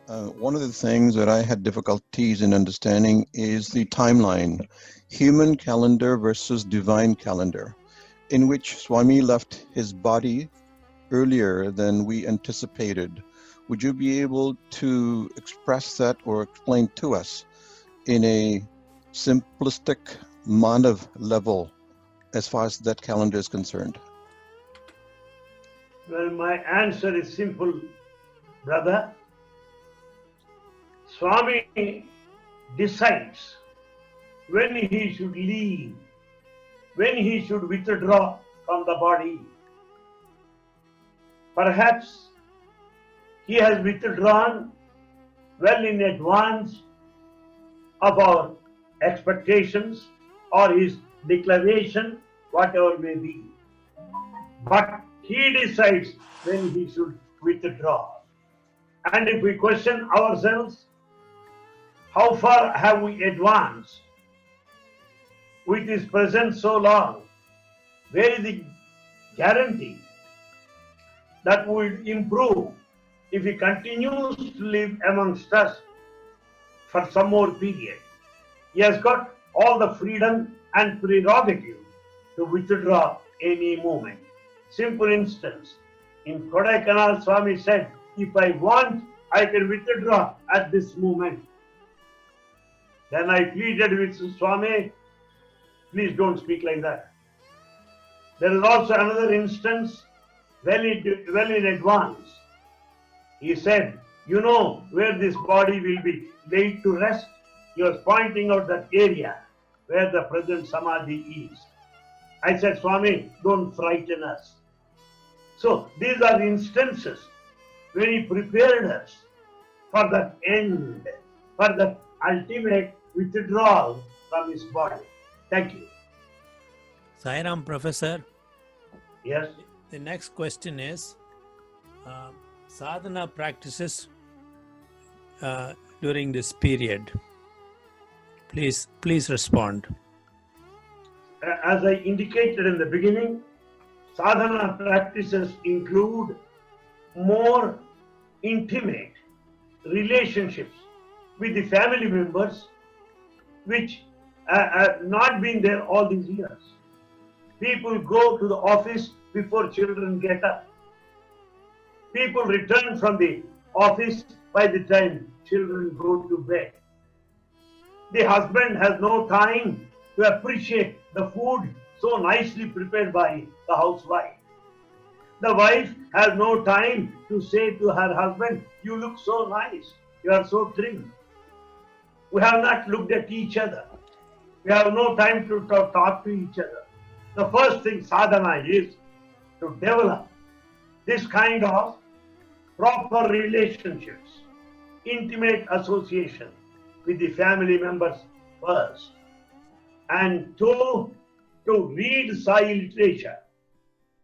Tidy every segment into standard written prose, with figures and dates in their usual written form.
One of the things that I had difficulties in understanding is the timeline, human calendar versus divine calendar, in which Swami left his body earlier than we anticipated. Would you be able to express that or explain to us in a simplistic Manav level as far as that calendar is concerned? Well, my answer is simple, brother. Swami decides when he should leave, when he should withdraw from the body. Perhaps he has withdrawn well in advance of our expectations or his declaration, whatever may be. But he decides when he should withdraw. And if we question ourselves, how far have we advanced with his presence so long? Where is the guarantee that we will improve if he continues to live amongst us for some more period? He has got all the freedom and prerogative to withdraw any moment. Simple instance, in Kodaikanal, Swami said, if I want, I can withdraw at this moment. Then I pleaded with Swami, please don't speak like that. There is also another instance, well in advance. He said, you know where this body will be laid to rest? He was pointing out that area where the present Samadhi is. I said, Swami, don't frighten us. So these are instances when he prepared us for that end, for that ultimate withdrawal from his body. Thank you. Sairam, Professor. Yes. The next question is sadhana practices during this period. Please respond. As I indicated in the beginning, sadhana practices include more intimate relationships with the family members, which have not been there all these years. People go to the office before children get up. People return from the office by the time children go to bed. The husband has no time to appreciate the food so nicely prepared by the housewife. The wife has no time to say to her husband, you look so nice, you are so trim. We have not looked at each other. We have no time to talk to each other. The first thing sadhana is to develop this kind of proper relationships, intimate association with the family members first. And two, to read Sai literature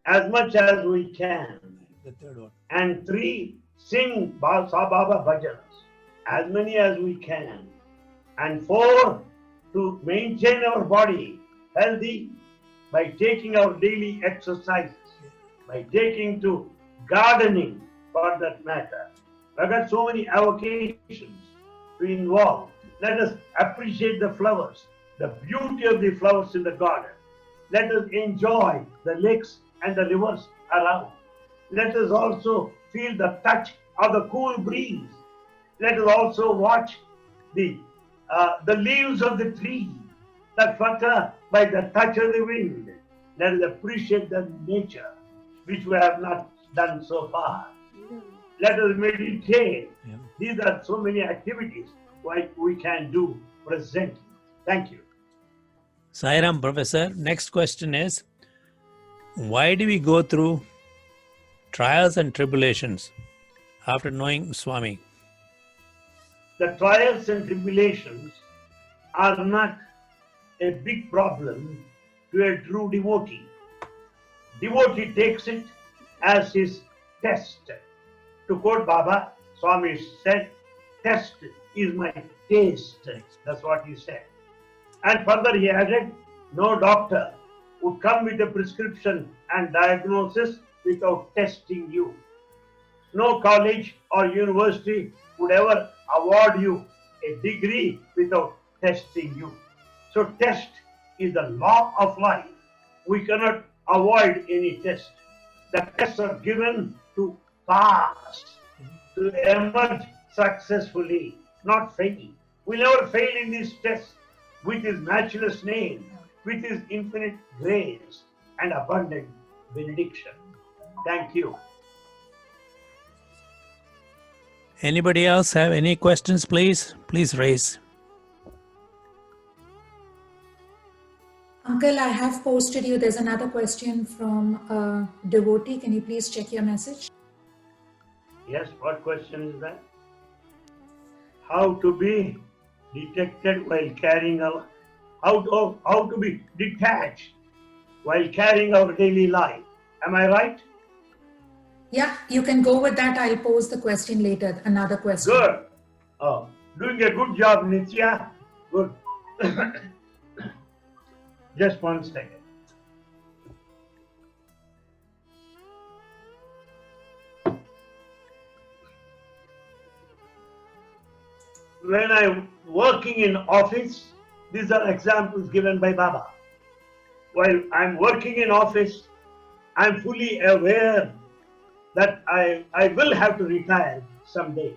as much as we can. The third one. And three, sing Baba bhajans as many as we can. And four, to maintain our body healthy by taking our daily exercises, by taking to gardening for that matter. I've got so many avocations to involve. Let us appreciate the flowers, the beauty of the flowers in the garden. Let us enjoy the lakes and the rivers around. Let us also feel the touch of the cool breeze. Let us also watch the leaves of the tree that flutter by the touch of the wind. Let us appreciate the nature, which we have not done so far. Let us meditate. Yeah. These are so many activities we can do presently. Thank you. Sairam, Professor. Next question is, why do we go through trials and tribulations after knowing Swami? The trials and tribulations are not a big problem to a true devotee. Devotee takes it as his test. To quote Baba, Swami said, test is my taste. That's what he said. And further he added, no doctor would come with a prescription and diagnosis without testing you. No college or university would ever award you a degree without testing you. So test is the law of life. We cannot avoid any test. The tests are given to pass, to emerge successfully, not fail. We never fail in these tests with His matchless name, with His infinite grace and abundant benediction. Thank you. Anybody else have any questions, please? Please raise. Uncle, I have posted you. There's another question from a devotee. Can you please check your message? Yes, what question is that? How to be detected while carrying our, how to be detached while carrying our daily life. Am I right? Yeah, you can go with that. I'll pose the question later. Another question. Good. Oh, doing a good job, Nitya. Good. Just one second. When I'm working in office, these are examples given by Baba. While I'm working in office, I'm fully aware that I will have to retire someday.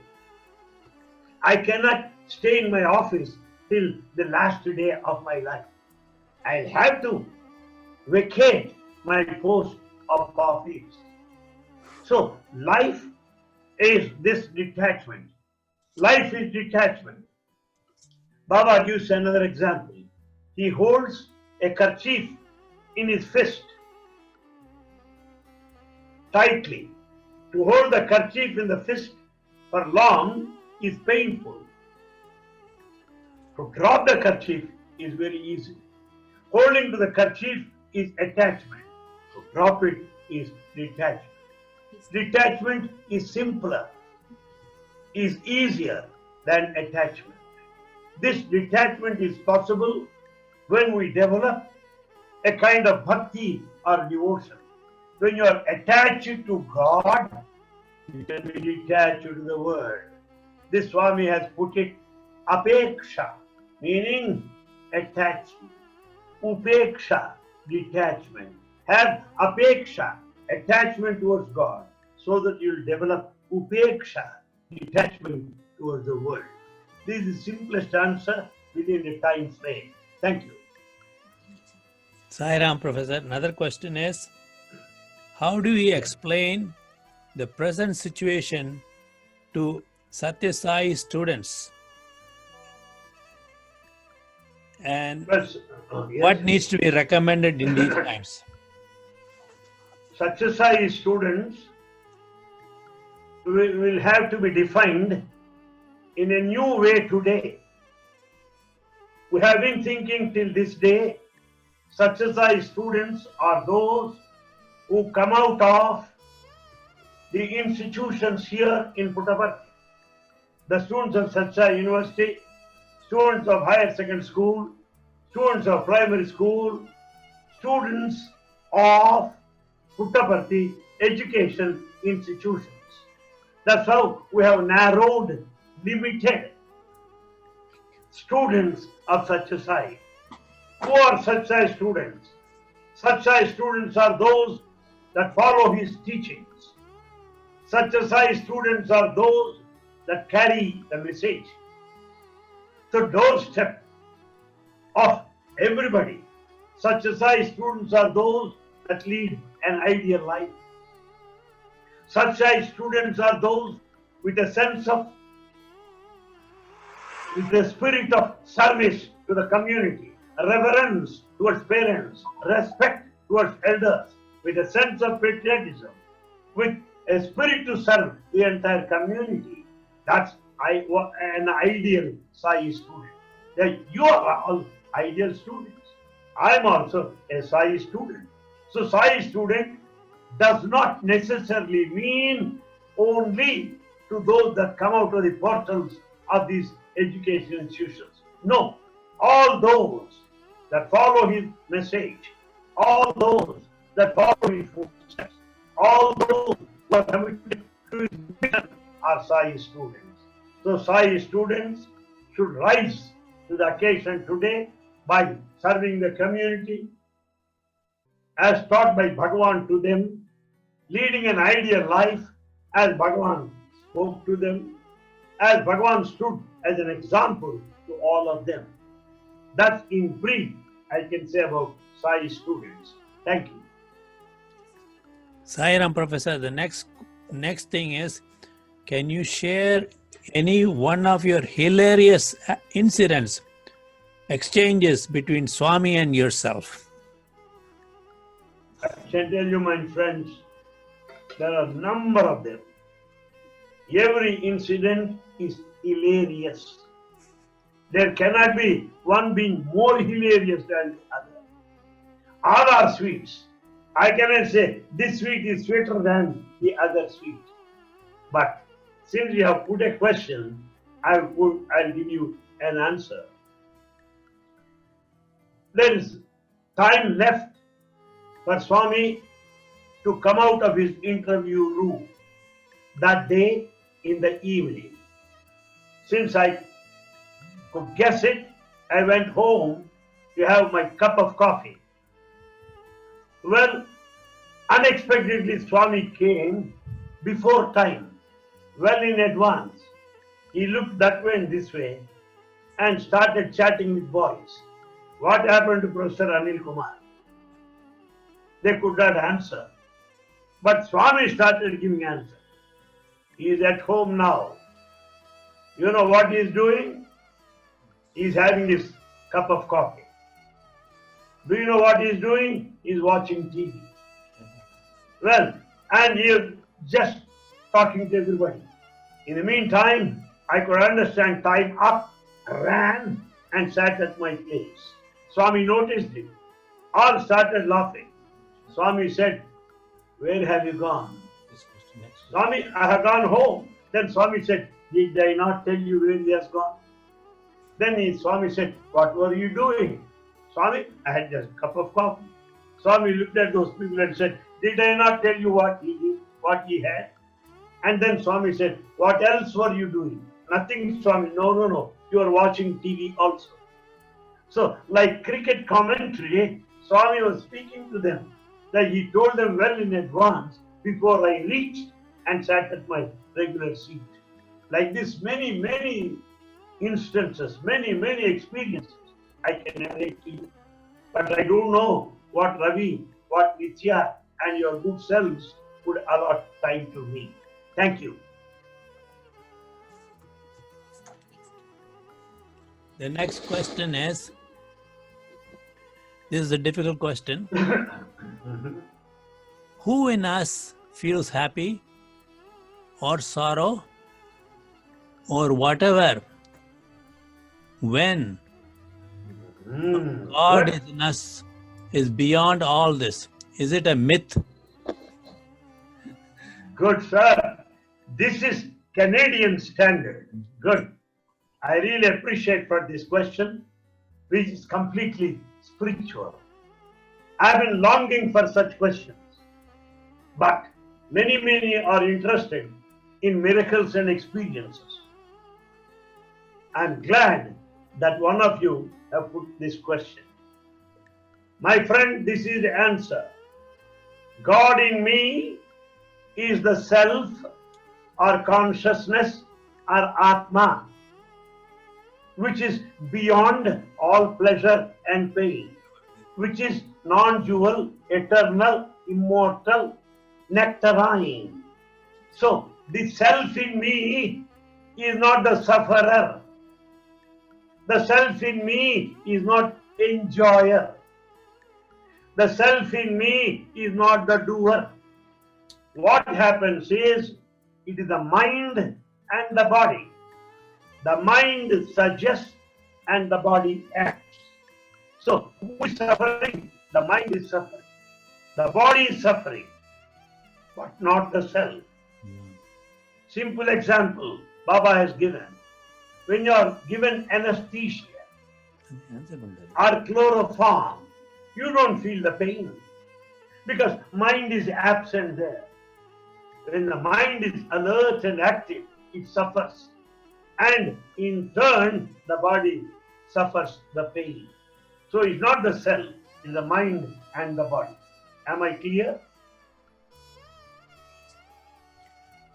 I cannot stay in my office till the last day of my life. I'll have to vacate my post of office. So life is this detachment. Life is detachment. Baba gives another example. He holds a kerchief in his fist tightly. To hold the kerchief in the fist for long is painful. To drop the kerchief is very easy. Holding to the kerchief is attachment. To drop it is detachment. Detachment is simpler, is easier than attachment. This detachment is possible when we develop a kind of bhakti or devotion. When you are attached to God, you can be detached to the world. This Swami has put it apeksha, meaning attachment. Upeksha, detachment. Have apeksha, attachment towards God, so that you will develop upeksha, detachment towards the world. This is the simplest answer within the time frame. Thank you. Sai Ram, Professor. Another question is, how do we explain the present situation to Satya Sai students? And Yes. what needs to be recommended in these times? Satyasai students will have to be defined in a new way today. We have been thinking till this day, Satyasai students are those who come out of the institutions here in Puttaparthi. The students of Satyasai University, students of higher secondary school, students of primary school, students of Puttaparthi education institutions. That's how we have narrowed, limited students of Satyasai. Who are Satyasai students? Satyasai students are those that follow his teachings. Satyasai students are those that carry the message. The doorstep of everybody. Satyasai students are those that lead an ideal life. Satyasai students are those with a sense of, with the spirit of service to the community, reverence towards parents, respect towards elders, with a sense of patriotism, with a spirit to serve the entire community. That's an ideal Sai student. That you are all ideal students. I am also a Sai student. So Sai student does not necessarily mean only to those that come out of the portals of these education institutions. No, all those that follow his message, all those that follow his footsteps, all those who are committed to his mission are Sai students. So Sai students should rise to the occasion today by serving the community as taught by Bhagavan to them, leading an ideal life as Bhagavan spoke to them, as Bhagavan stood as an example to all of them. That's in brief I can say about Sai students. Thank you. Sairam, Professor, the next thing is, can you share any one of your hilarious incidents, exchanges between Swami and yourself? I can tell you, my friends, there are a number of them. Every incident is hilarious. There cannot be one being more hilarious than the other. All are sweets. I cannot say this sweet is sweeter than the other sweet. But since you have put a question, I'll give you an answer. There is time left for Swami to come out of his interview room that day in the evening. Since I could guess it, I went home to have my cup of coffee. Well, unexpectedly Swami came before time, well in advance. He looked that way and this way and started chatting with boys. What happened to Professor Anil Kumar? They could not answer. But Swami started giving answer. He is at home now. You know what he is doing? He is having his cup of coffee. Do you know what he is doing? He is watching TV. Well, and he is just talking to everybody. In the meantime, I could understand time up, ran and sat at my place. Swami noticed it. All started laughing. Swami said, "Where have you gone?" Swami, "I have gone home." Then Swami said, "Did I not tell you where he has gone?" Then Swami said, "What were you doing?" Swami, "I had just a cup of coffee." Swami looked at those people and said, "Did I not tell you what he did, what he had?" And then Swami said, "What else were you doing?" "Nothing, Swami." No. You are watching TV also. So, like cricket commentary, Swami was speaking to them, that he told them well in advance before I reached and sat at my regular seat. Like this, many instances, many experiences I can narrate to you. But I don't know what Ravi, what Nitya and your good selves would allot time to me. Thank you. The next question is, this is a difficult question. Who in us feels happy or sorrow or whatever when God is in us is beyond all this? Is it a myth? Good, sir. This is Canadian standard. Good. I really appreciate for this question, which is completely spiritual. I've been longing for such questions. But many are interested in miracles and experiences. I'm glad that one of you have put this question. My friend, this is the answer. God in me is the self or consciousness or Atma, which is beyond all pleasure and pain, which is non-dual, eternal, immortal, nectarine. So, the self in me is not the sufferer. The self in me is not enjoyer. The self in me is not the doer. What happens is, it is the mind and the body. The mind suggests and the body acts. So, who is suffering? The mind is suffering. The body is suffering, but not the self. Simple example Baba has given. When you are given anesthesia or chloroform, you don't feel the pain because mind is absent there. When the mind is alert and active, it suffers. and in turn the body suffers the pain. So it's not the cell, it's the mind and the body. Am I clear?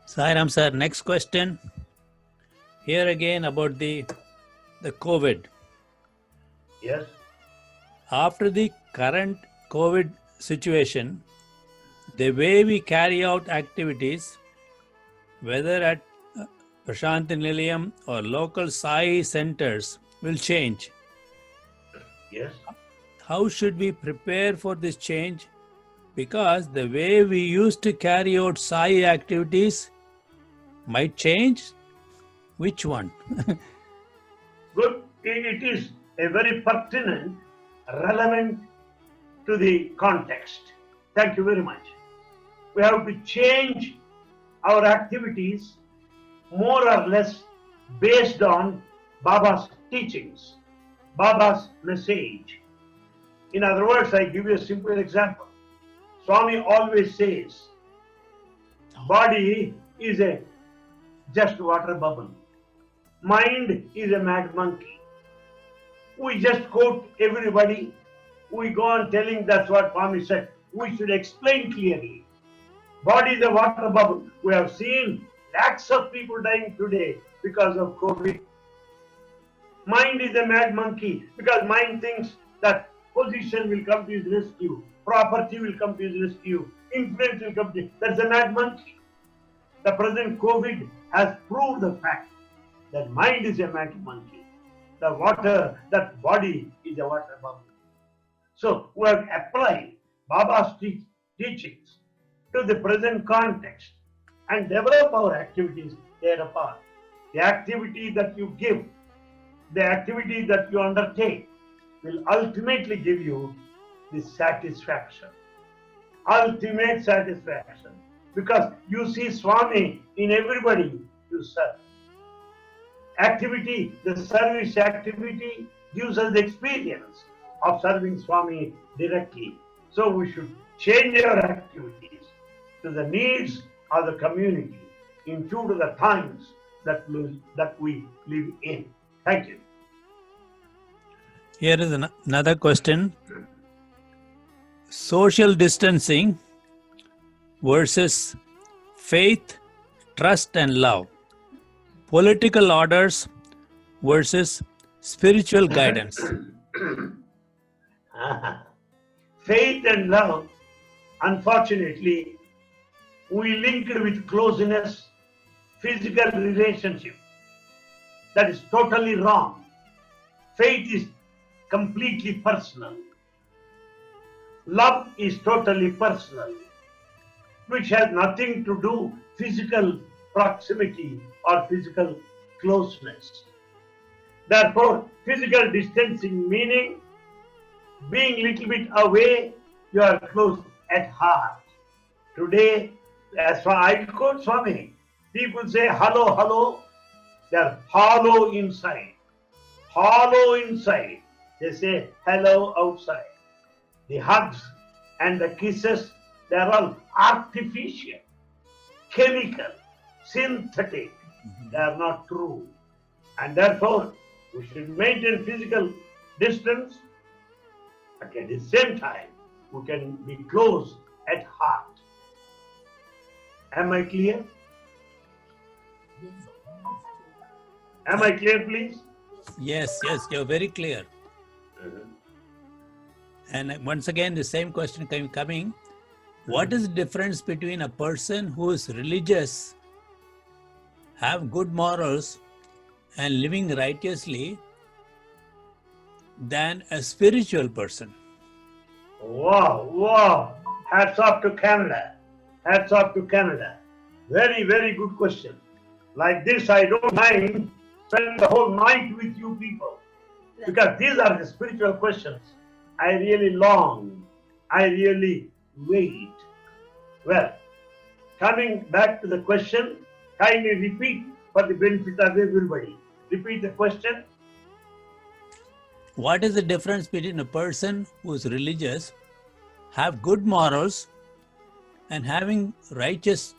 Sairam sir, next question. Here again about the COVID. Yes. After the current COVID situation, the way we carry out activities, whether at Prashanti Nilayam or local Sai centers, will change. Yes. How should we prepare for this change? Because the way we used to carry out Sai activities might change. Which one? Good. It is a very pertinent, relevant to the context. Thank you very much. We have to change our activities more or less based on Baba's teachings, Baba's message. In other words, I give you a simple example. Swami always says, body is a just water bubble. Mind is a mad monkey. We just quote everybody. We go on telling that's what Swami said. We should explain clearly. Body is a water bubble. We have seen lakhs of people dying today because of COVID. Mind is a mad monkey because mind thinks that position will come to his rescue, property will come to his rescue, influence will come to his. That's a mad monkey. The present COVID has proved the fact that mind is a mad monkey. The water, that body is a water bubble. So we have applied Baba's teachings to the present context and develop our activities thereupon. The activity that you give, the activity that you undertake will ultimately give you the satisfaction. Ultimate satisfaction. Because you see Swami in everybody you serve. Activity, the service activity gives us the experience of serving Swami directly. So we should change our activities to the needs of the community in tune to the times that we live in. Thank you. Here is another question. Social distancing versus faith, trust and love. Political orders versus spiritual guidance. Faith and love, unfortunately, we linked with closeness, physical relationship. That is totally wrong. Faith is completely personal. Love is totally personal, which has nothing to do physical proximity or physical closeness. Therefore, physical distancing meaning being little bit away, you are close at heart. Today, as far I quote Swami, people say hello, hello, they are hollow inside. Hollow inside. They say hello outside. The hugs and the kisses, they are all artificial, chemical, synthetic. They are not true. And therefore, we should maintain physical distance, but at the same time, we can be close at heart. Am I clear? Am I clear, please? Yes, you're very clear. And once again, the same question coming. What is the difference between a person who is religious, have good morals, and living righteously, than a spiritual person? Wow. Hats off to Canada. Hats off to Canada. Very, very good question. Like this, I don't mind spending the whole night with you people. Because these are the spiritual questions. I really long. I really wait. Well, coming back to the question, kindly repeat for the benefit of everybody. Repeat the question. What is the difference between a person who is religious, have good morals, and having righteous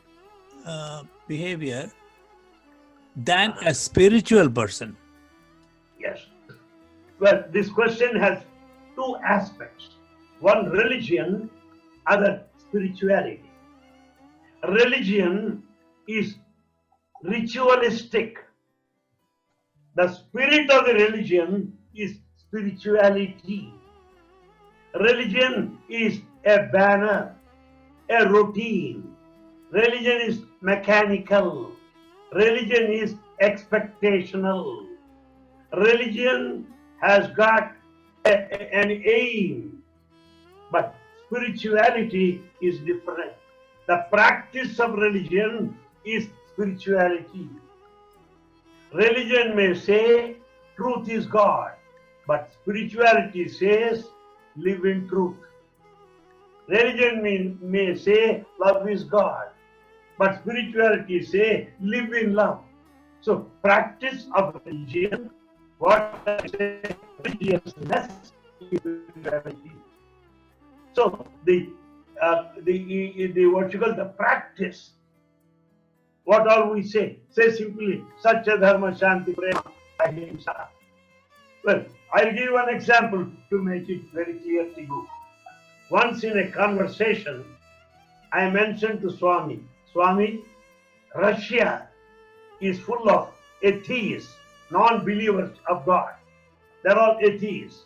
behavior, than a spiritual person? Yes. Well, this question has two aspects. One, religion, other, spirituality. Religion is ritualistic. The spirit of the religion is spirituality. Religion is a banner, a routine. Religion is mechanical. Religion is expectational. Religion has got an aim, but spirituality is different. The practice of religion is spirituality. Religion may say truth is God, but spirituality says live in truth. Religion may say love is God, but spirituality say live in love. So practice of religion, what I say, religiousness is spirituality. So the what you call the practice, what all we say simply Satya Dharma Shanti Prema Ahimsa. Well, I'll give you an example to make it very clear to you. Once in a conversation, I mentioned to Swami, Russia is full of atheists, non-believers of God. They're all atheists.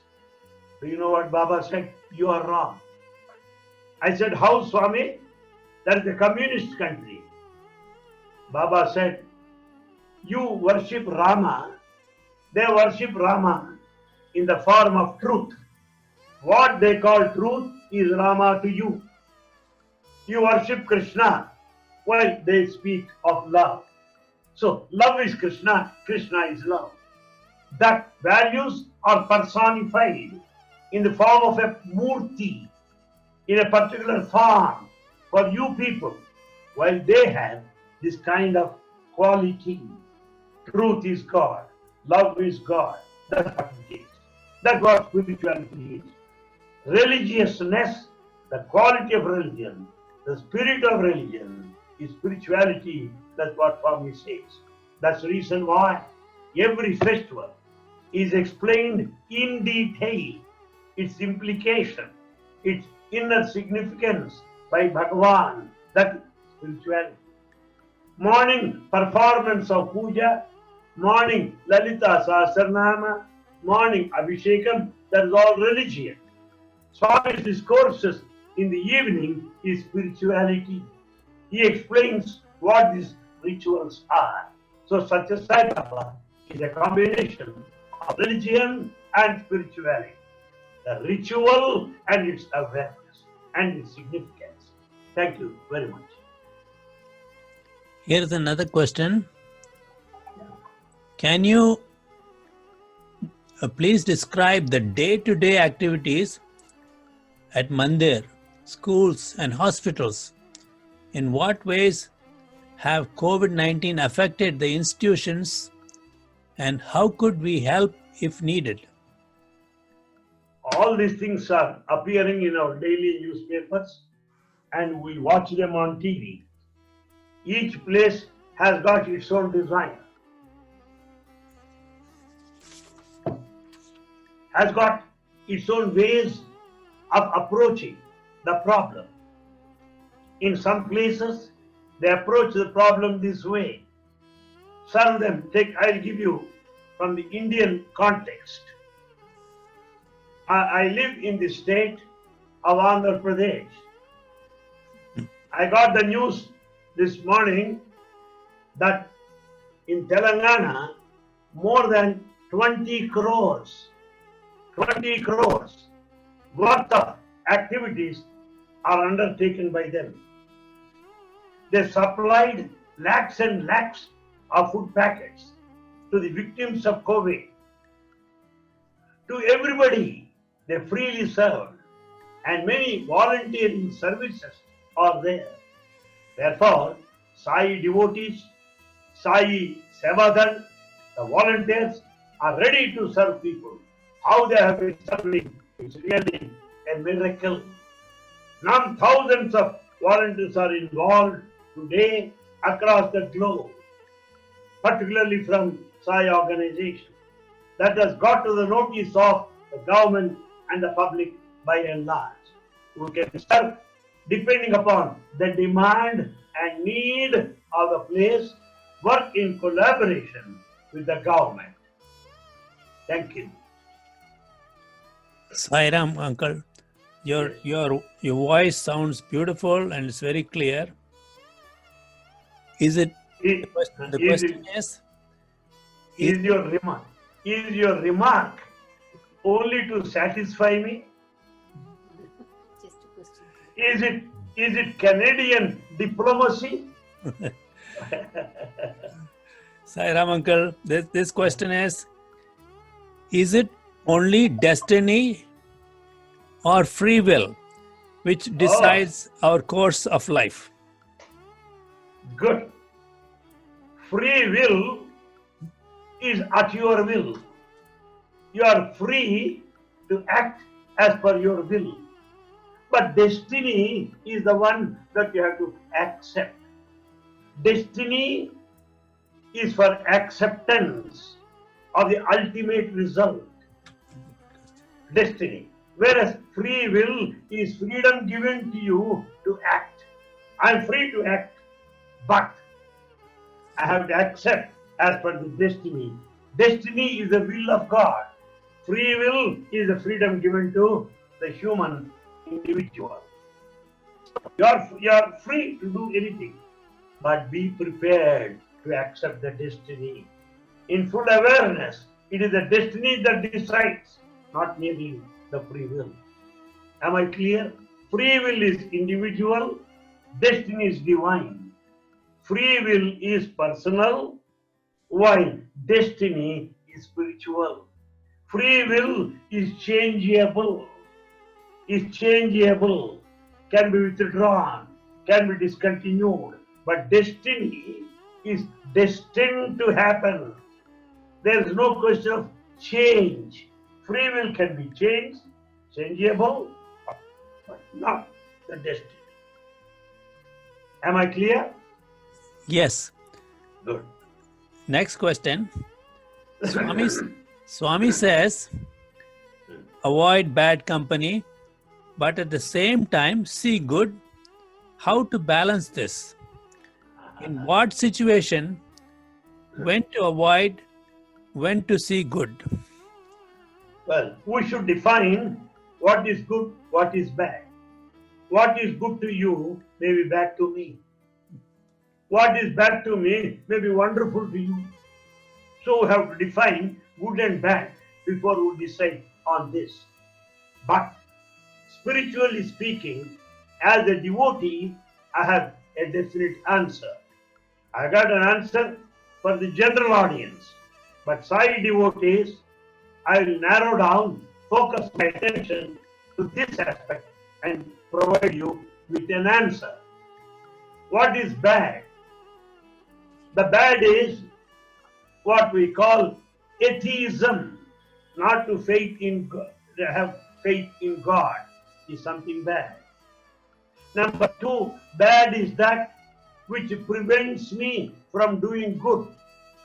Do you know what Baba said? You are wrong. I said, how, Swami? That is a communist country. Baba said, you worship Rama, they worship Rama in the form of truth. What they call truth is Rama to you. You worship Krishna while they speak of love. So love is Krishna, Krishna is love. That values are personified in the form of a murti, in a particular form for you people, while they have this kind of quality. Truth is God, love is God. That's what it is. That's what spirituality is. Religiousness, the quality of religion, the spirit of religion is spirituality. That's what Swami says. That's the reason why every festival is explained in detail, its implication, its inner significance by Bhagavan. That is spirituality. Morning performance of puja, morning Lalita Sahasranama, morning Abhishekam, that is all religion. Swami's discourses in the evening is spirituality. He explains what these rituals are. So Satya Sai Baba is a combination of religion and spirituality. The ritual and its awareness and its significance. Thank you very much. Here's another question. Can you please describe the day-to-day activities at mandir, schools and hospitals? In what ways have COVID-19 affected the institutions, and how could we help if needed? All these things are appearing in our daily newspapers and we watch them on TV. Each place has got its own design, has got its own ways of approaching the problem. In some places, they approach the problem this way. Some of them, I'll give you from the Indian context. I live in the state of Andhra Pradesh. I got the news this morning that in Telangana, more than 20 crores worth of activities are undertaken by them. They supplied lakhs and lakhs of food packets to the victims of COVID. To everybody, they freely served, and many volunteering services are there. Therefore, Sai devotees, Sai Sevadhan, the volunteers are ready to serve people. How they have been serving is really a miracle. Now thousands of volunteers are involved today across the globe. particularly from Sai organization. That has got to the notice of the government and the public by and large. We can serve depending upon the demand and need of the place, work in collaboration with the government. Thank you. Sairam, uncle, your voice sounds beautiful and it's very clear. Is it the question is your remark only to satisfy me? Just a question. Is it Canadian diplomacy? Sairam, uncle, this question is it only destiny or free will which decides our course of life? Good. Free will is at your will. You are free to act as per your will. But destiny is the one that you have to accept. Destiny is for acceptance of the ultimate result. Destiny. Whereas free will is freedom given to you to act. I am free to act, but I have to accept as per the destiny. Destiny is the will of God. Free will is the freedom given to the human individual. You are free to do anything, but be prepared to accept the destiny. In full awareness, it is the destiny that decides, not merely the free will. Am I clear? Free will is individual, destiny is divine. Free will is personal, while destiny is spiritual. Free will is changeable, can be withdrawn, can be discontinued, but destiny is destined to happen. There is no question of change. Free will can be changed, changeable, but not the destiny. Am I clear? Yes. Good. Next question. Swami says, avoid bad company, but at the same time see good. How to balance this? In what situation? When to avoid? When to see good? Well, we should define what is good, what is bad. What is good to you may be bad to me. What is bad to me may be wonderful to you. So we have to define good and bad before we decide on this. But spiritually speaking, as a devotee, I have a definite answer. I got an answer for the general audience. But Sai devotees, I will narrow down, focus my attention to this aspect and provide you with an answer. What is bad? The bad is what we call atheism, not to have faith in God is something bad. Number two, bad is that which prevents me from doing good.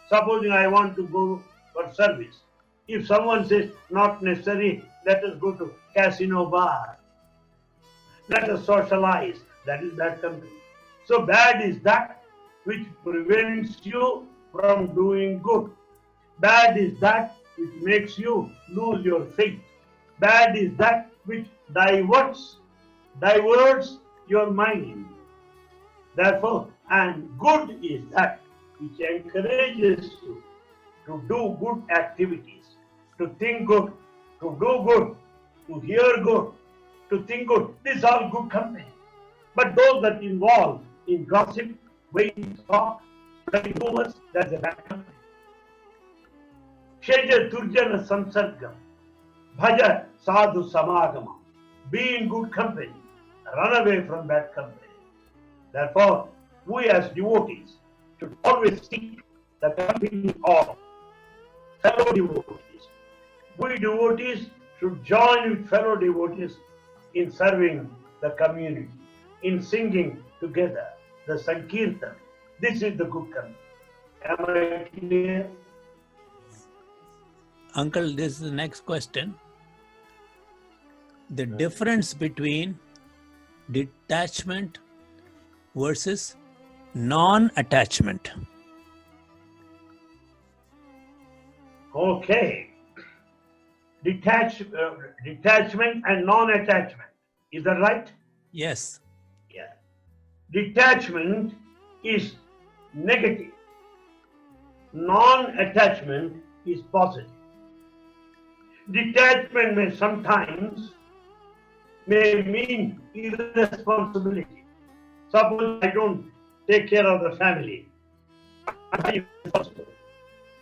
Supposing I want to go for service. If someone says, not necessary, let us go to casino bar. Let us socialize. That is bad company. So bad is that which prevents you from doing good. Bad is that which makes you lose your faith. Bad is that which diverts your mind. Therefore, and good is that which encourages you to do good activities, to think good, to do good, to hear good, to think good. This is all good company. But those that involve in gossip, waiting talk, spreading rumors, that's a bad company. Sheja Turjana Samsargam, Bhaja Sadhu Samagamam. Be in good company, run away from bad company. Therefore, we as devotees should always seek the company of fellow devotees. We devotees should join with fellow devotees in serving the community, in singing together the Sankirtan. This is the good company. Am I clear? Uncle, this is the next question. The difference between detachment versus non-attachment. Okay. Detachment and non-attachment. Is that right? Yes. Yeah. Detachment is negative. Non-attachment is positive. Detachment may sometimes mean irresponsibility. Suppose I don't take care of the family. I'm irresponsible.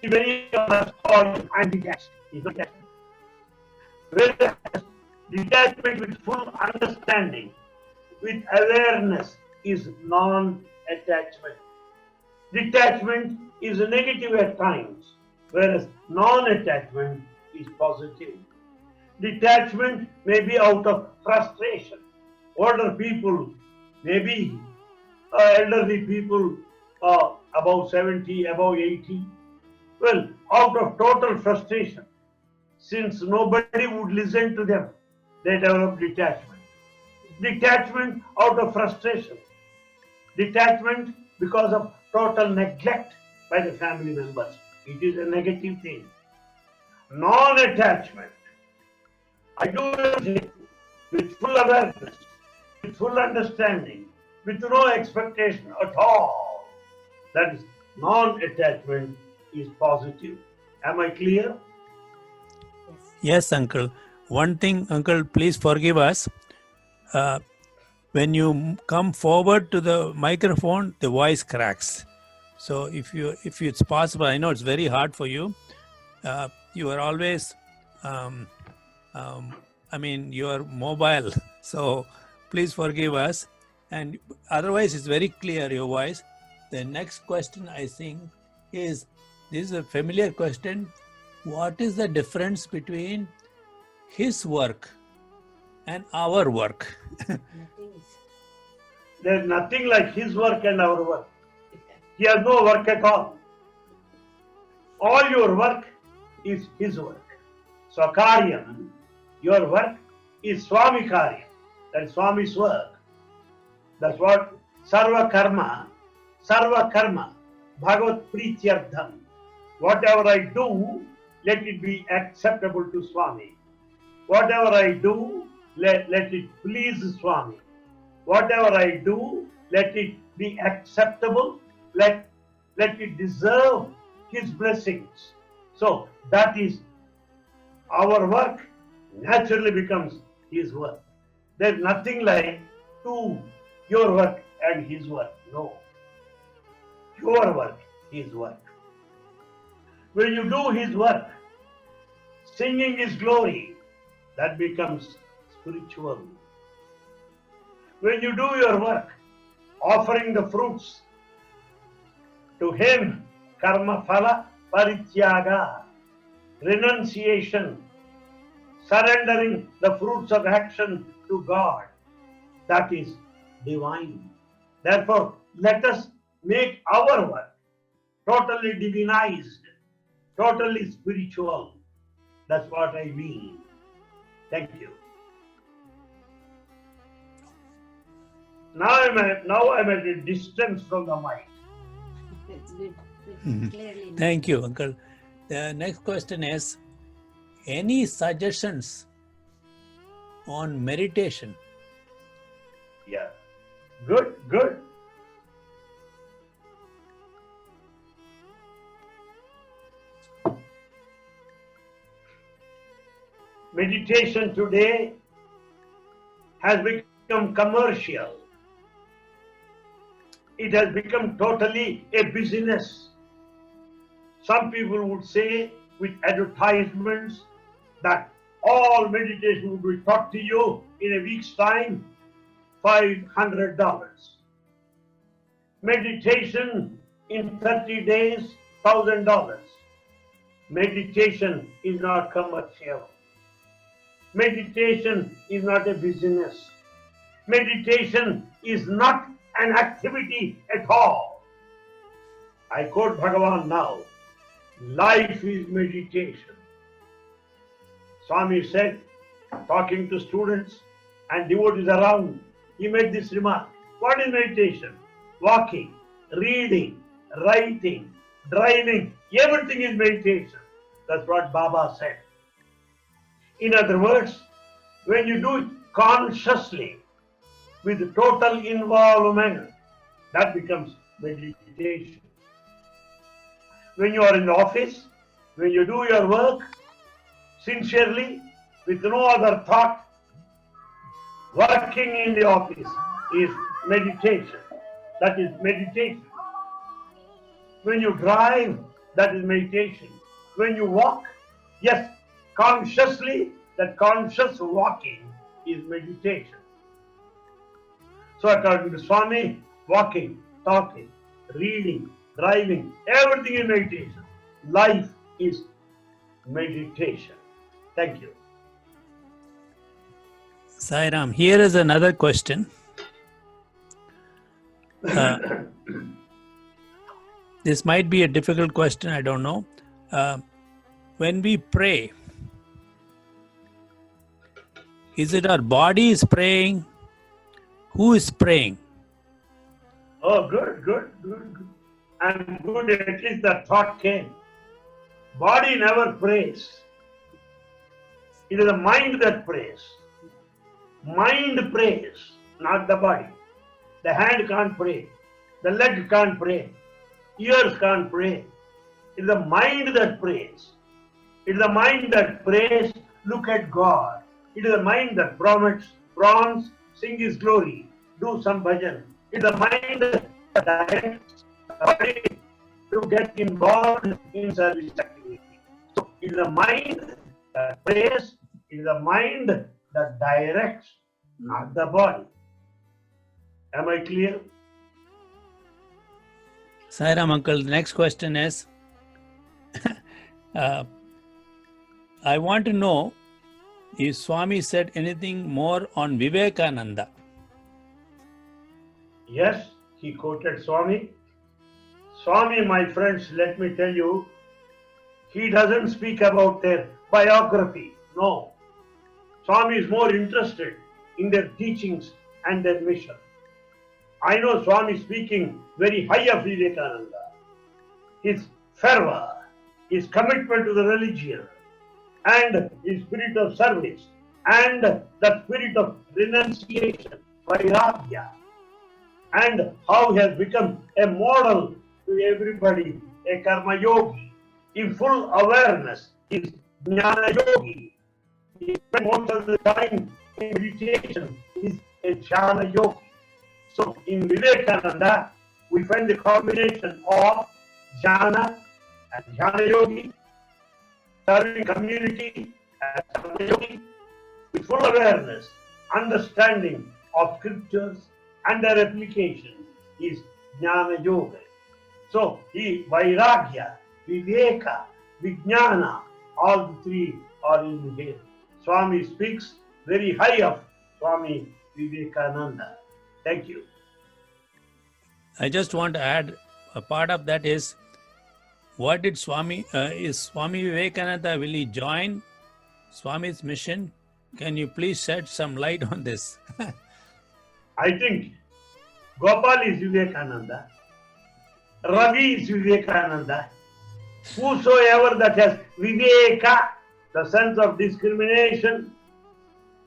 Many of us call I'm detached. Is not detachment. Whereas detachment with full understanding, with awareness, is non-attachment. Detachment is negative at times, whereas non-attachment is positive. Detachment may be out of frustration. Older people, maybe elderly people, above 70, above 80, well, out of total frustration, since nobody would listen to them, they develop detachment. Detachment out of frustration. Detachment because of total neglect by the family members. It is a negative thing. Non-attachment. I do everything with full awareness, with full understanding, with no expectation at all. That is non-attachment is positive. Am I clear? Yes, Uncle. One thing, Uncle, please forgive us. When you come forward to the microphone, the voice cracks. So if it's possible, I know it's very hard for you. You are always, you are mobile. So please forgive us. And otherwise, it's very clear, your voice. The next question, I think, is, this is a familiar question. What is the difference between his work and our work? There's nothing like his work and our work. He has no work at all. All your work is his work. Swakaryam, your work, is Swami Karyam. That is Swami's work. That's what Sarva Karma, Bhagavat Prityardham. Whatever I do, let it be acceptable to Swami. Whatever I do, let it please Swami. Whatever I do, let it be acceptable, let it deserve his blessings. So that is our work, naturally becomes his work. There's nothing like your work and his work. No. Your work, his work. When you do his work, singing his glory, that becomes spiritual. When you do your work, offering the fruits to him, karma phala parityaga, renunciation, surrendering the fruits of action to God, that is divine. Therefore, let us make our work totally divinized, totally spiritual. That's what I mean. Thank you. Now I'm at a distance from the mic. That's good. Clearly. Thank you, Uncle. The next question is, any suggestions on meditation? Yeah. Good. Meditation today has become commercial. It has become totally a business. Some people would say with advertisements that all meditation will be taught to you in a week's time, $500. Meditation in 30 days, $1,000. Meditation is not commercial. Meditation is not a business. Meditation is not an activity at all. I quote Bhagavan now. Life is meditation. Swami said, talking to students and devotees around, he made this remark. What is meditation? Walking, reading, writing, driving, everything is meditation. That's what Baba said. In other words, when you do it consciously, with total involvement, that becomes meditation. When you are in the office, when you do your work sincerely, with no other thought, working in the office is meditation. That is meditation. When you drive, that is meditation. When you walk, yes, consciously, that conscious walking is meditation. So according to Swami, walking, talking, reading, driving, everything is meditation. Life is meditation. Thank you. Sai Ram, here is another question. This might be a difficult question, I don't know. When we pray, is it our body is praying? Who is praying? Oh, good. And good, at least the thought came. Body never prays. It is the mind that prays. Mind prays, not the body. The hand can't pray. The leg can't pray. Ears can't pray. It is the mind that prays. It is the mind that prays, look at God. It is the mind that bronze, sing His glory, do some bhajan. It is the mind that directs the body to get involved in service activity. So it is the mind that prays, it is the mind that directs, not the body. Am I clear? Sai Ram uncle, the next question is, I want to know if Swami said anything more on Vivekananda. Yes, he quoted Swami. Swami, my friends, let me tell you, he doesn't speak about their biography. No. Swami is more interested in their teachings and their mission. I know Swami speaking very high of Vivekananda. His fervor, his commitment to the religion, and his spirit of service, and the spirit of renunciation, vairagya, and how he has become a model to everybody, a karma yogi, in full awareness, is jnana yogi. He spends most of the time in meditation, is a jnana yogi. So in Vivekananda, we find the combination of jnana and jnana yogi, serving community as jnana yogi, with full awareness, understanding of scriptures and their application is jnana yoga. So he vairagya, viveka, vijnana, all the three are in here. Swami speaks very high of Swami Vivekananda. Thank you. I just want to add a part of that is, what did Swami, is Swami Vivekananda, will he join Swami's mission? Can you please shed some light on this? I think Gopal is Vivekananda, Ravi is Vivekananda. Whosoever that has Viveka, the sense of discrimination,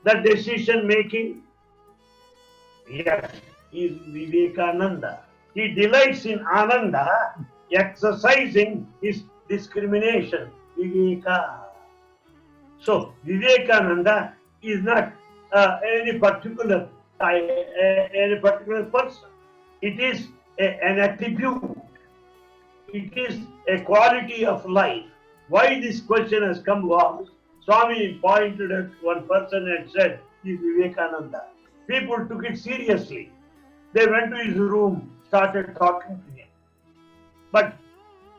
the decision making, yes, is Vivekananda. He delights in Ananda, exercising his discrimination, Viveka. So, Vivekananda is not any particular person. It is an attribute. It is a quality of life. Why this question has come was, Swami pointed at one person and said, he is Vivekananda. People took it seriously. They went to his room, started talking to him. But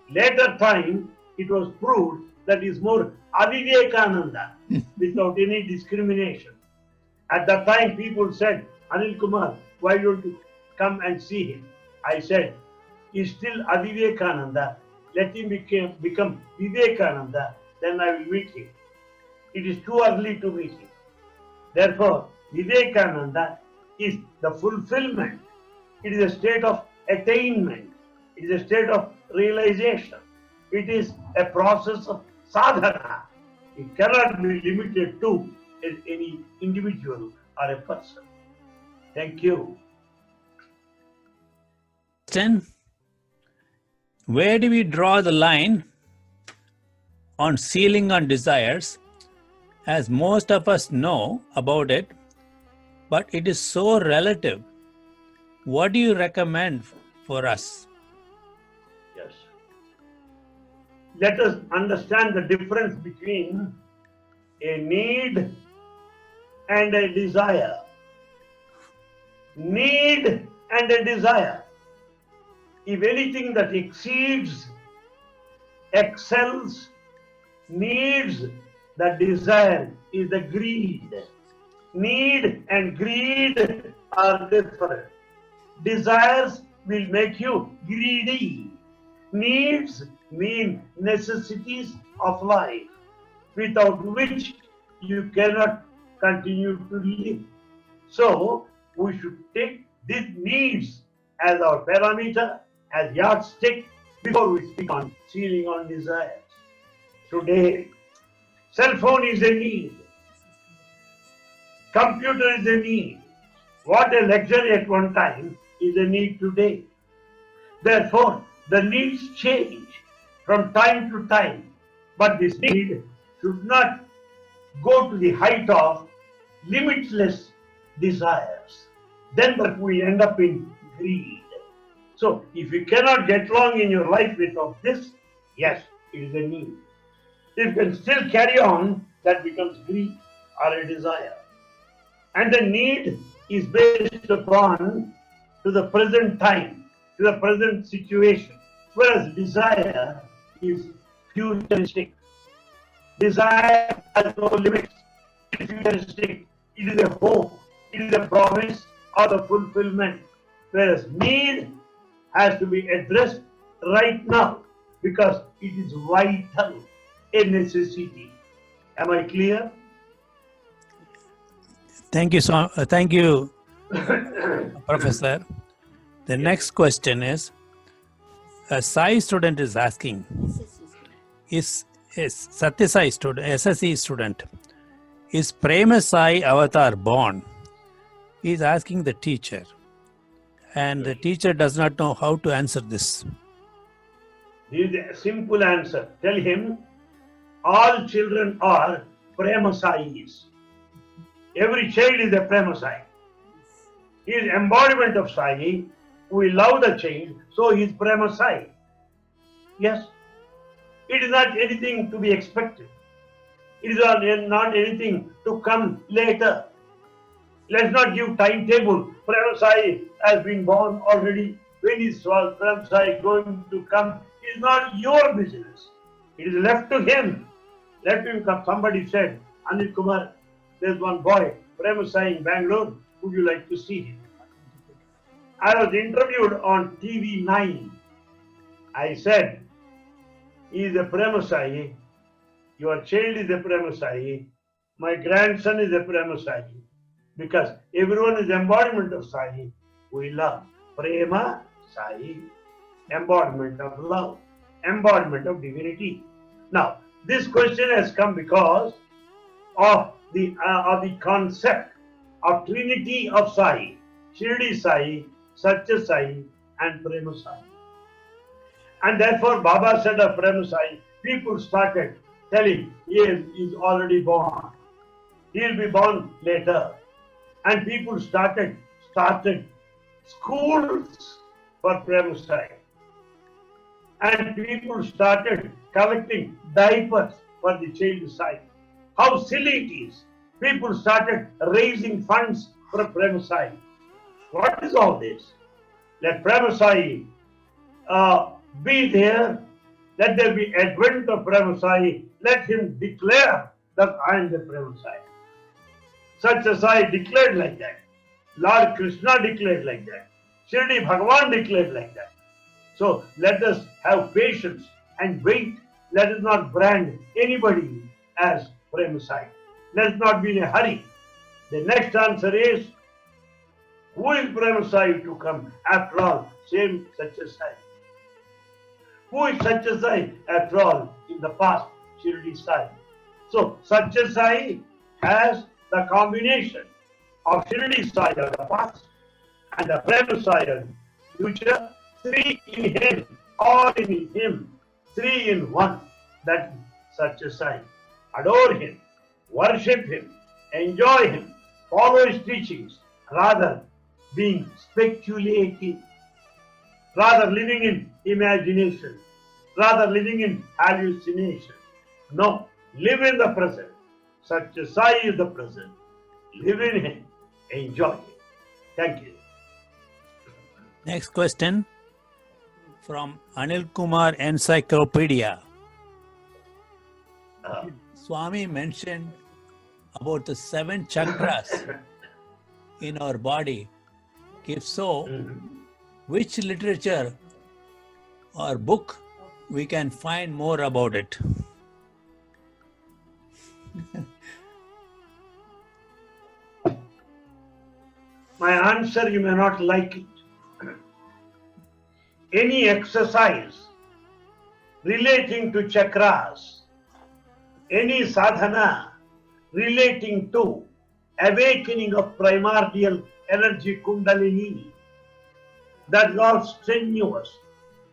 later time, it was proved that he is more Avivekananda, without any discrimination. At that time, people said, Anil Kumar, why don't you come and see him? I said, is still Adivekananda, let him become Vivekananda, then I will meet him. It is too early to meet him. Therefore, Vivekananda is the fulfillment. It is a state of attainment. It is a state of realization. It is a process of sadhana. It cannot be limited to any individual or a person. Thank you. Question: where do we draw the line on ceiling on desires, as most of us know about it, but it is so relative? What do you recommend for us? Yes. Let us understand the difference between a need and a desire. Need and a desire. If anything that exceeds, excels, needs, the desire is the greed. Need and greed are different. Desires will make you greedy. Needs mean necessities of life, without which you cannot continue to live. So, we should take these needs as our parameter, as yardstick, before we speak on ceiling on desires. Today, cell phone is a need. Computer is a need. What a luxury at one time is a need today. Therefore, the needs change from time to time. But this need should not go to the height of limitless desires. Then that we end up in greed. So, if you cannot get along in your life without this, yes, it is a need. If you can still carry on, that becomes greed or a desire. And the need is based upon to the present time, to the present situation, whereas desire is futuristic. Desire has no limits. It is futuristic. It is a hope. It is a promise or the fulfillment. Whereas need has to be addressed right now because it is vital, a necessity. Am I clear? Thank you, Professor. The next question is, a Sai student is asking, is Satya Sai student, SSE student, is Prema Sai avatar born? He is asking the teacher, and the teacher does not know how to answer this. This is a simple answer. Tell him, all children are Prema Sais. Every child is a Prema Sai. He is embodiment of Sai. We love the child, so he is Prema Sai. Yes. It is not anything to be expected. It is not anything to come later. Let's not give timetable. Prema Sai has been born already. When is Prema Sai going to come? It is not your business. It is left to him. Let him come. Somebody said, Anil Kumar, there's one boy, Prema Sai in Bangalore. Would you like to see him? I was interviewed on TV9. I said, he is a Prema Sai. Your child is a Prema Sai. My grandson is a Prema Sai. Because everyone is embodiment of Sai. We love. Prema Sai. Embodiment of love. Embodiment of divinity. Now, this question has come because of the concept of Trinity of Sai. Shirdi Sai, Satya Sai and Prema Sai. And therefore Baba said of Prema Sai, people started telling he is already born. He will be born later. And people started schools for Prema Sai. And people started collecting diapers for the child Sai. How silly it is. People started raising funds for Prema Sai. What is all this? Let Prema Sai be there. Let there be advent of Prema Sai. Let him declare that I am the Prema Sai. Satya Sai declared like that. Lord Krishna declared like that. Shirdi Bhagavan declared like that. So let us have patience and wait. Let us not brand anybody as Prema Sai. Let us not be in a hurry. The next answer is, who is Prema Sai to come? After all, same Satya Sai. Who is Satya Sai? After all, in the past, Shirdi Sai. So Satya Sai has the combination of Shirdi Sai of the past and the Prema Sai of the future. Three in him, all in him, three in one. That is Satya Sai. Adore him, worship him, enjoy him, follow his teachings, rather being speculative, rather living in imagination, rather living in hallucination. No, live in the present. Satya Sai is the present. Live in him, enjoy him. Thank you. Next question from Anil Kumar Encyclopedia. Swami mentioned about the 7 chakras in our body. If so, which literature or book we can find more about it? My answer, you may not like it. Any exercise relating to chakras, any sadhana relating to awakening of primordial energy kundalini, that is all strenuous,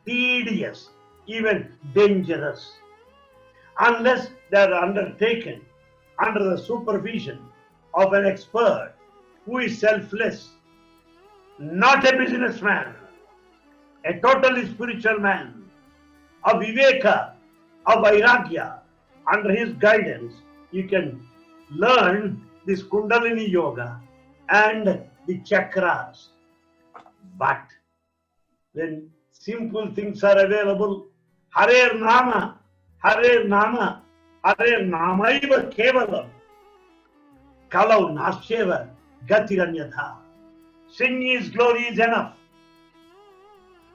tedious, even dangerous, unless they are undertaken under the supervision of an expert who is selfless, not a businessman, a totally spiritual man, a viveka, a vairagya. Under his guidance, you can learn this Kundalini Yoga and the chakras. But when simple things are available, Hare Nama, Hare Nama, Hare Namaiva Kevalam, Kalau Nasyeva Gatiranyatha. Sing His glory is enough.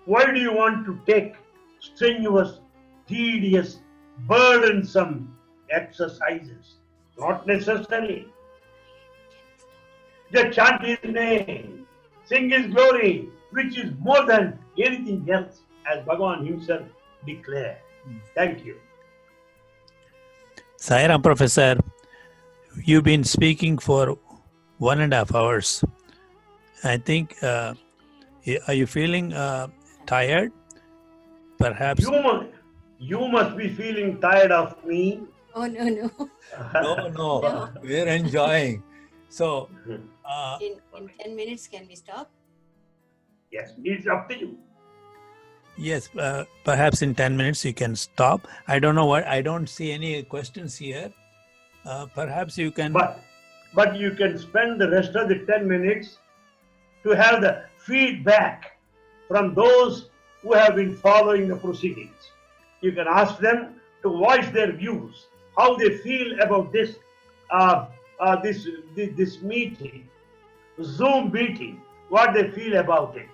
Why do you want to take strenuous, tedious, burdensome exercises? Not necessary. Just chant His name, sing His glory, which is more than anything else, as Bhagavan himself declared. Thank you. Sairam, Professor, you've been speaking for 1.5 hours. I think, are you feeling tired? Perhaps. You must be feeling tired of me. Oh, no. No, we're enjoying. So, In 10 minutes, can we stop? Yes, it's up to you. yes, perhaps in 10 minutes you can stop. I don't know what, I don't see any questions here. Perhaps you can. But you can spend the rest of the 10 minutes to have the feedback from those who have been following the proceedings. You can ask them to voice their views, how they feel about this this meeting, Zoom meeting, what they feel about it.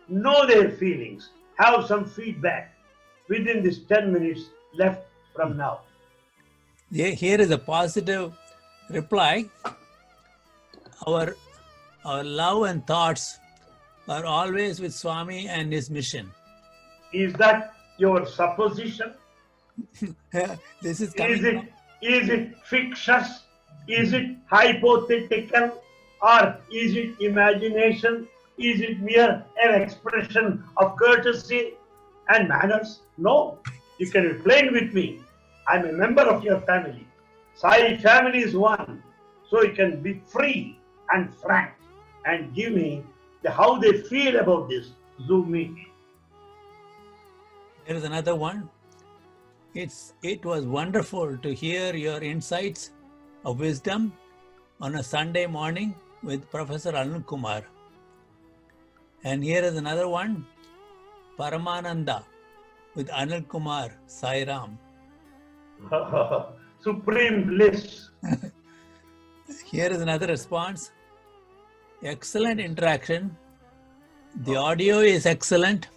Know their feelings. Have some feedback within this 10 minutes left from now. Here is a positive reply. Our love and thoughts are always with Swami and his mission. Is that your supposition? This is coming. Is it fictitious? Is it hypothetical? Or is it imagination? Is it mere an expression of courtesy and manners? No. You can be playing with me. I'm a member of your family. Sai family is one. So you can be free and frank and give me how they feel about this Zoom meeting. There is another one. It was wonderful to hear your insights of wisdom on a Sunday morning with Professor Anil Kumar. And here is another one. Paramananda with Anil Kumar, Sairam. Supreme bliss. Here is another response. Excellent interaction. The audio is excellent.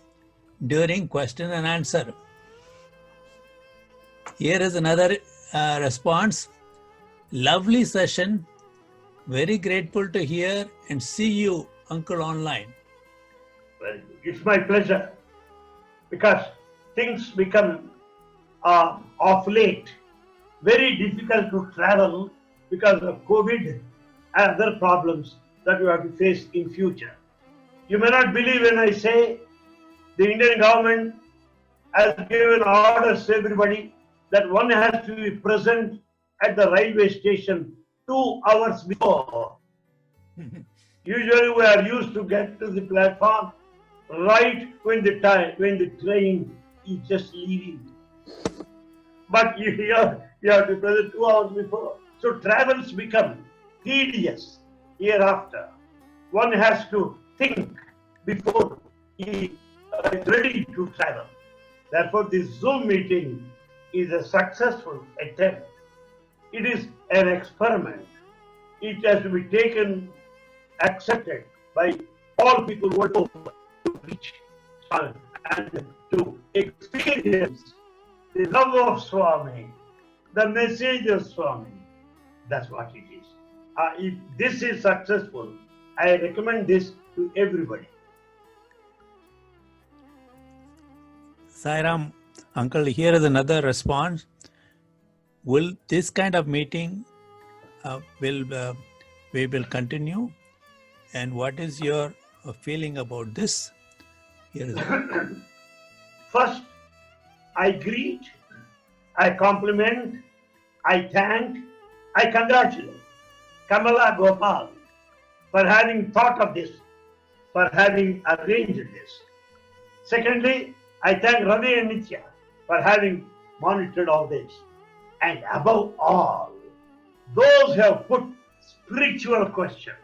during question and answer. Here is another response. Lovely session. Very grateful to hear and see you, Uncle, online. Very good. It's my pleasure, because things become of late very difficult to travel because of COVID and other problems that we have to face in future. You may not believe when I say the Indian government has given orders to everybody that one has to be present at the railway station 2 hours before. Usually we are used to get to the platform right when the train is just leaving. But you have to be present 2 hours before. So travels become tedious hereafter. One has to think before he is ready to travel. Therefore, this Zoom meeting is a successful attempt. It is an experiment. It has to be taken, accepted by all people world over to reach and to experience the love of Swami, the message of Swami. That's what it is. If this is successful, I recommend this to everybody. Sairam, Uncle, here is another response. Will this kind of meeting we will continue? And what is your feeling about this? Here is First, I greet, I compliment, I thank, I congratulate Kamala Gopal for having thought of this, for having arranged this. Secondly, I thank Ravi and Nitya for having monitored all this. And above all, those who have put spiritual questions,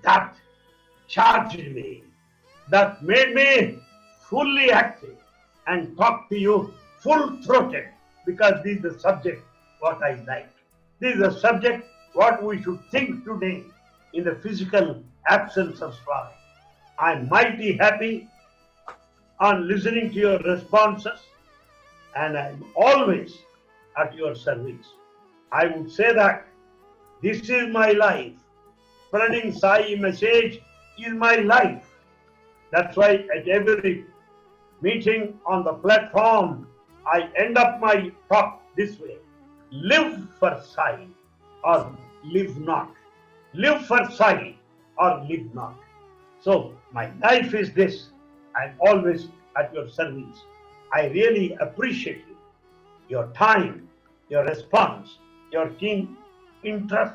that charged me, that made me fully active and talk to you full-throated, because this is the subject what I like. This is the subject what we should think today in the physical absence of Swami. I'm mighty happy on listening to your responses, and I'm always at your service. I would say that this is my life. Spreading Sai message is my life. That's why at every meeting on the platform, I end up my talk this way. Live for Sai or live not. Live for Sai or live not. So my life is this. I'm always at your service. I really appreciate you, your time, your response, your keen interest.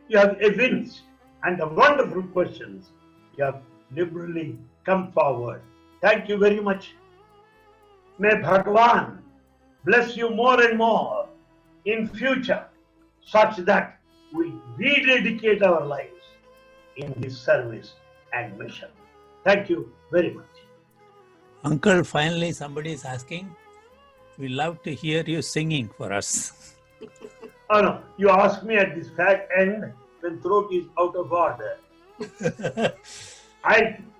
You have evinced and the wonderful questions you have liberally come forward. Thank you very much. May Bhagavan bless you more and more in future, such that we rededicate our lives in this service and mission. Thank you very much. Uncle, finally somebody is asking, we love to hear you singing for us. Oh no, you ask me at this fact end when throat is out of order.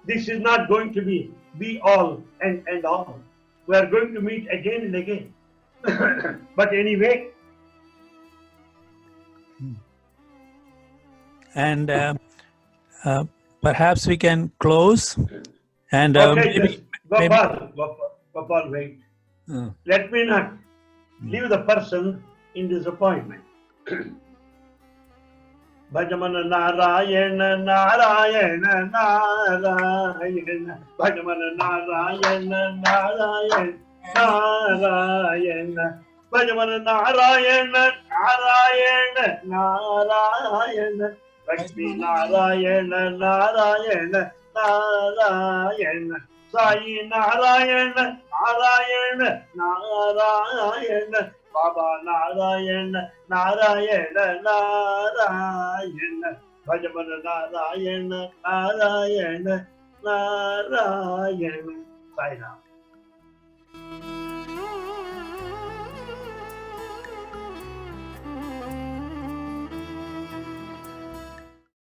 This is not going to be all and all. We are going to meet again and again. But anyway. And perhaps we can close. And Okay, Gopal, wait. Let me not leave the person in disappointment. Bhajamana Narayana Narayana Narayana Bhajamana Narayana Narayana Narayana Bhajamana Narayana Narayana Narayana Lakshmi Narayana Narayana Narayana Sai Narayana Narayana Narayana Baba Narayana Narayana Narayana Bhajamana Narayana Narayana Narayana Sai Ram.